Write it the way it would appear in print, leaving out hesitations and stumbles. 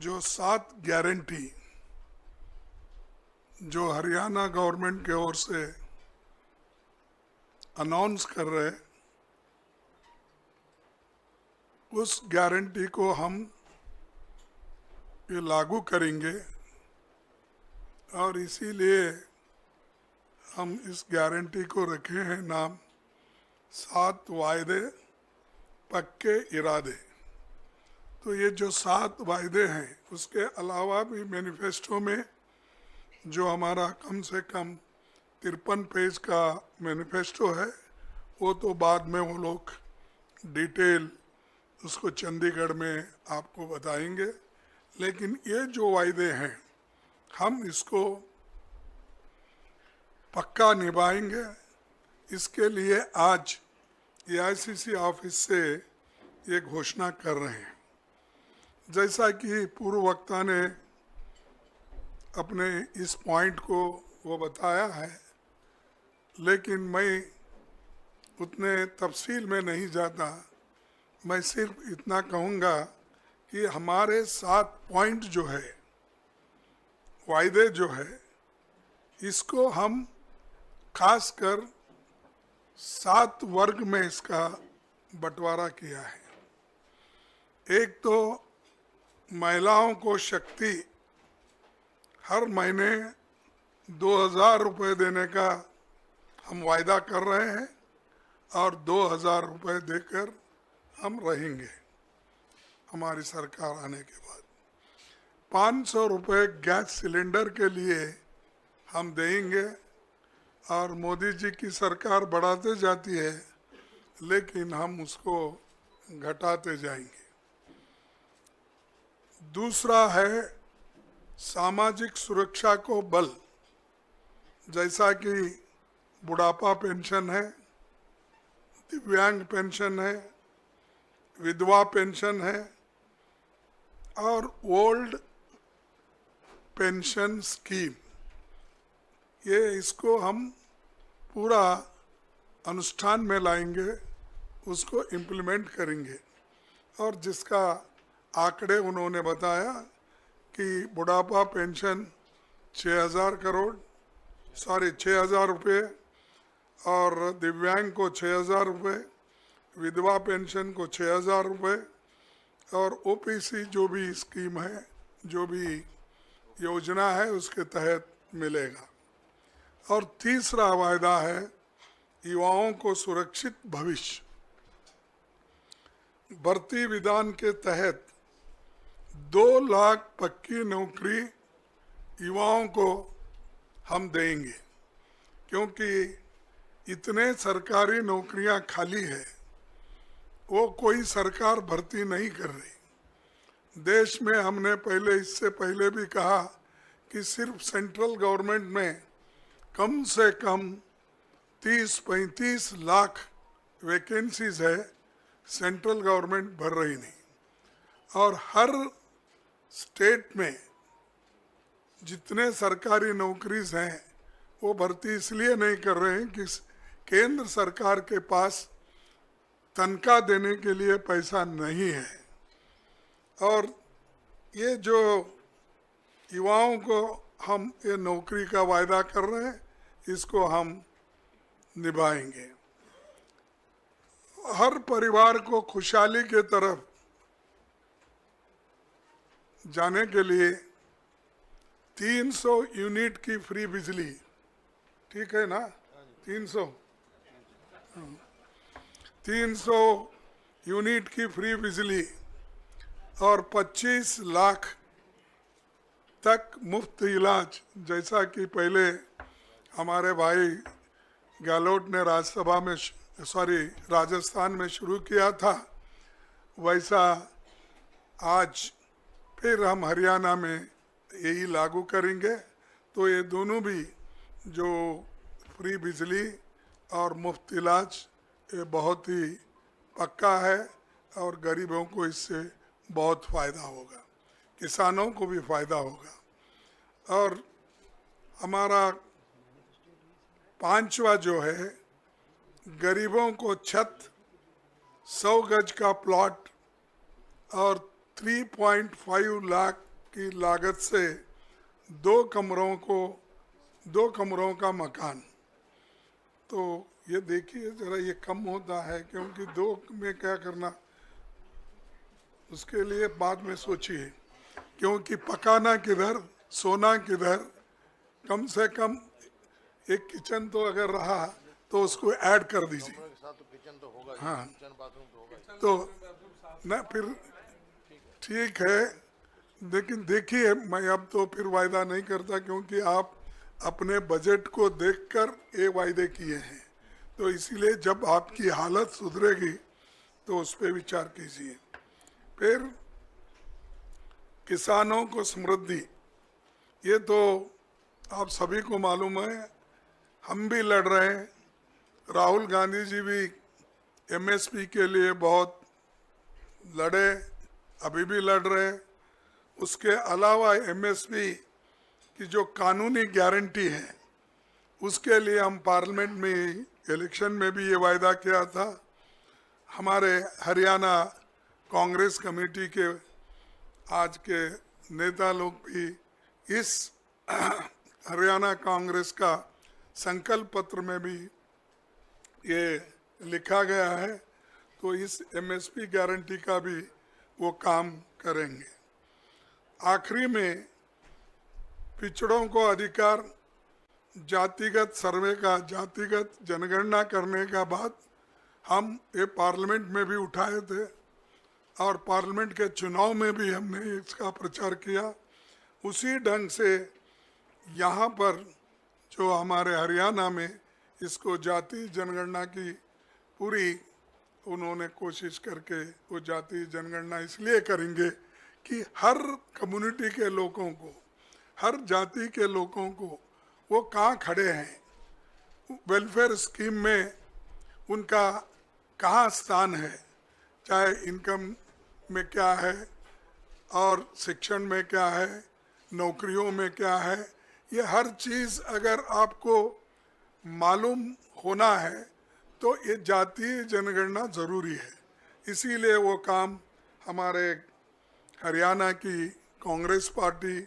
जो 7 गारंटी जो हरियाणा गवर्नमेंट के ओर से अनाउंस कर रहे, उस गारंटी को हम ये लागू करेंगे और इसीलिए हम इस गारंटी को रखे हैं नाम 7 वायदे पक्के इरादे। तो ये जो 7 वायदे हैं, उसके अलावा भी मैनिफेस्टो में जो हमारा कम से कम 53 पेज का मैनिफेस्टो है, वो तो बाद में वो लोग डिटेल उसको चंडीगढ़ में आपको बताएंगे। लेकिन ये जो वायदे हैं हम इसको पक्का निभाएंगे। इसके लिए आज एआईसीसी ऑफिस से ये घोषणा कर रहे हैं। जैसा कि पूर्व वक्ता ने अपने इस पॉइंट को वो बताया है, लेकिन मैं उतने तफसील में नहीं जाता। मैं सिर्फ इतना कहूँगा कि हमारे 7 पॉइंट जो है, वायदे जो है, इसको हम खासकर 7 वर्ग में इसका बंटवारा किया है। एक तो महिलाओं को शक्ति हर महीने 2000 रुपये देने का हम वायदा कर रहे हैं और 2000 रुपये देकर हम रहेंगे हमारी सरकार आने के बाद। 500 रुपये गैस सिलेंडर के लिए हम देंगे और मोदी जी की सरकार बढ़ाते जाती है, लेकिन हम उसको घटाते जाएंगे। दूसरा है सामाजिक सुरक्षा को बल, जैसा कि बुढ़ापा पेंशन है, दिव्यांग पेंशन है, विधवा पेंशन है और ओल्ड पेंशन स्कीम। ये इसको हम पूरा अनुष्ठान में लाएंगे, उसको इम्प्लीमेंट करेंगे। और जिसका आंकड़े उन्होंने बताया कि बुढ़ापा पेंशन 6000 रुपये और दिव्यांग को 6000 रुपये, विधवा पेंशन को 6000 रुपये और ओपीसी जो भी स्कीम है, जो भी योजना है, उसके तहत मिलेगा। और तीसरा वायदा है युवाओं को सुरक्षित भविष्य। भर्ती विधान के तहत 2 लाख पक्की नौकरी युवाओं को हम देंगे, क्योंकि इतने सरकारी नौकरियां खाली है, वो कोई सरकार भर्ती नहीं कर रही। देश में हमने इससे पहले भी कहा कि सिर्फ सेंट्रल गवर्नमेंट में कम से कम 30-35 लाख वैकेंसीज है, सेंट्रल गवर्नमेंट भर रही नहीं। और हर स्टेट में जितने सरकारी नौकरीज हैं, वो भर्ती इसलिए नहीं कर रहे हैं कि केंद्र सरकार के पास तनख्वाह देने के लिए पैसा नहीं है। और ये जो युवाओं को हम ये नौकरी का वायदा कर रहे हैं, इसको हम निभाएंगे। हर परिवार को खुशहाली के तरफ जाने के लिए 300 यूनिट की फ्री बिजली, ठीक है ना? 300 यूनिट की फ्री बिजली और 25 लाख तक मुफ्त इलाज, जैसा कि पहले हमारे भाई गहलोत ने राजस्थान में शुरू किया था, वैसा आज फिर हम हरियाणा में यही लागू करेंगे। तो ये दोनों भी जो फ्री बिजली और मुफ्त इलाज, ये बहुत ही पक्का है और गरीबों को इससे बहुत फ़ायदा होगा, किसानों को भी फ़ायदा होगा। और हमारा 5वां जो है, गरीबों को छत, 100 गज का प्लॉट और 3.5 लाख की लागत से 2 कमरों का मकान। तो ये देखिए जरा, ये कम होता है क्योंकि 2 में क्या करना, उसके लिए बाद में सोचिए, क्योंकि पकाना किधर, सोना किधर। कम से कम एक किचन तो अगर रहा तो उसको ऐड कर दीजिए। तो किचन तो होगा, हाँ, किचन बाथरूम तो होगा। तो ना फिर ठीक है, लेकिन देखिए मैं अब तो फिर वायदा नहीं करता, क्योंकि आप अपने बजट को देखकर ये वायदे किए हैं। तो इसीलिए जब आपकी हालत सुधरेगी तो उस पर विचार कीजिए। फिर किसानों को समृद्धि, ये तो आप सभी को मालूम है, हम भी लड़ रहे हैं, राहुल गांधी जी भी एमएसपी के लिए बहुत लड़े, अभी भी लड़ रहे हैं। उसके अलावा एमएसपी की जो कानूनी गारंटी है, उसके लिए हम पार्लियामेंट में इलेक्शन में भी ये वायदा किया था। हमारे हरियाणा कांग्रेस कमेटी के आज के नेता लोग भी इस हरियाणा कांग्रेस का संकल्प पत्र में भी ये लिखा गया है। तो इस एमएसपी गारंटी का भी वो काम करेंगे। आखिरी में पिछड़ों को अधिकार, जातिगत सर्वे का, जातिगत जनगणना करने का बात हम ये पार्लियामेंट में भी उठाए थे और पार्लियामेंट के चुनाव में भी हमने इसका प्रचार किया। उसी ढंग से यहाँ पर जो हमारे हरियाणा में इसको जाति जनगणना की पूरी उन्होंने कोशिश करके वो जाति जनगणना इसलिए करेंगे कि हर कम्युनिटी के लोगों को, हर जाति के लोगों को वो कहाँ खड़े हैं, वेलफेयर स्कीम में उनका कहाँ स्थान है, चाहे इनकम में क्या है और शिक्षण में क्या है, नौकरियों में क्या है। ये हर चीज़ अगर आपको मालूम होना है तो ये जातीय जनगणना ज़रूरी है। इसीलिए वो काम हमारे हरियाणा की कांग्रेस पार्टी